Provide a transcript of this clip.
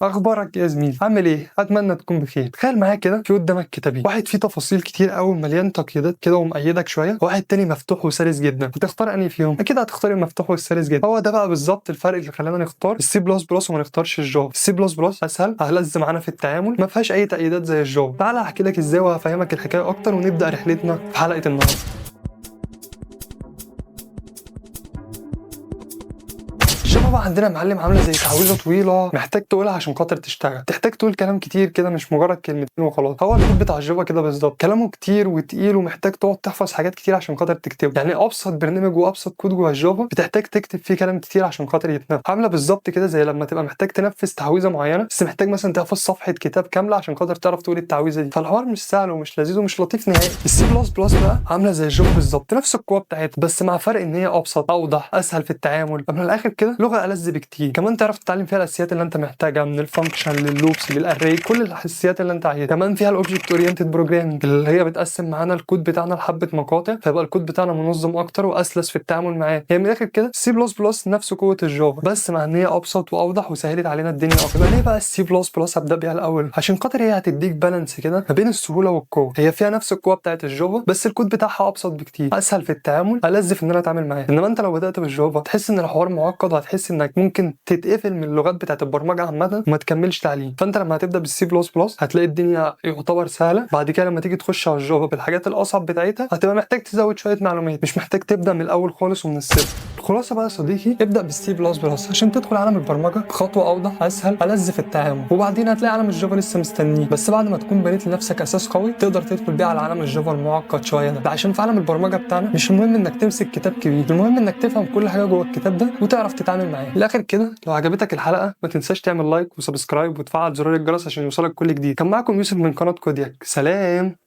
اخبارك إيه يا زميلي؟ عامل ايه؟ اتمنى تكون بخير. تخيل معايا كده في قدامك كتابين، واحد فيه تفاصيل كتير قوي مليان تقييدات كده ومؤيدك شويه، وواحد تاني مفتوح وسلس جدا. هتختار انهي فيهم؟ اكيد هتختار المفتوح والسلس جدا. هو ده بقى بالظبط الفرق اللي خلانا نختار السي بلس بلس وما نختارش الجافا. السي بلس بلس اسهل، هلز معانا في التعامل، ما فيهاش اي تأييدات زي الجافا. تعالى احكي لك ازاي وهفهمك الحكايه اكتر، ونبدا رحلتنا في حلقه النهارده. الجافا عندنا معلم عامله زي تعويذه طويله محتاج تقولها عشان خاطر تشتغل، تحتاج تقول كلام كتير كده، مش مجرد كلمتين وخلاص. هو الكود بتاع الجافا كده بالظبط، كلامه كتير وتقيل ومحتاج تقعد تحفظ حاجات كتير عشان خاطر تكتبه. يعني ابسط برنامج وابسط كود جوه الجافا بتحتاج تكتب فيه كلام كتير عشان خاطر يتنفذ. عامله بالظبط كده زي لما تبقى محتاج تنفذ تعويذه معينه، بس محتاج مثلا تحفظ صفحه كتاب كامله عشان خاطر تعرف تقول التعويذه دي. فالحوار مش سهل ومش لذيذ ومش لطيف نهائي. السي بلس بلس بقى عامله زي الجافا بالظبط، نفس القوه بتاعتها، بس مع فرق ان هي ابسط، اوضح، اسهل في التعامل. من الاخر كده لغه ألذ بكتير. كمان تعرف تتعلم فيها الاساسيات اللي انت محتاجها، من الفانكشن لللوبس للاري، كل الاساسيات اللي انت عايزها. كمان فيها الاوبجكت اورينتد بروجرامنج اللي هي بتقسم معانا الكود بتاعنا لحبه مقاطع، فيبقى الكود بتاعنا منظم اكتر واسلس في التعامل معاه. هي من الاخر كده سي بلس بلس نفس قوه الجافا، بس مع ان هي ابسط واوضح وسهلت علينا الدنيا اكتر. ليه بقى السي بلس بلس ابدا بيها الاول؟ عشان خاطر هي هتديك بالانس كده ما بين السهوله والقوه. هي فيها نفس القوه بتاعت الجافا، بس الكود بتاعها ابسط بكتير، اسهل في التعامل، ألذ في ان انا اتعامل معاه. انما انت لو بدات بالجافا تحس ان الحوار معقد، وهتحس انك ممكن تتقفل من اللغات بتاعت البرمجه عامه وما تكملش تعليم. فانت لما هتبدا بالسي بلس بلس هتلاقي الدنيا يعتبر سهله. بعد كده لما تيجي تخش على الجافا بالحاجات الاصعب بتاعتها هتبقى محتاج تزود شويه معلومات، مش محتاج تبدا من الاول خالص ومن الصفر. الخلاصه بقى يا صديقي، ابدا بالسي بلس بلس عشان تدخل عالم البرمجه بخطوه اوضح، اسهل، ألذ في التعامل. وبعدين هتلاقي عالم الجافا لسه مستنيك، بس بعد ما تكون بنيت لنفسك اساس قوي تقدر تدخل بيه على عالم الجافا المعقد شويه ده. عشان في عالم البرمجه بتاعنا مش المهم انك تمسك كتاب كبير، المهم انك تفهم كل حاجه جوه الكتاب ده وتعرف تتعامل معاه. الاخر كده لو عجبتك الحلقه ما تنساش تعمل لايك وسبسكرايب وتفعل زرار الجرس عشان يوصلك كل جديد. كان معاكم يوسف من قناه كودياك، سلام.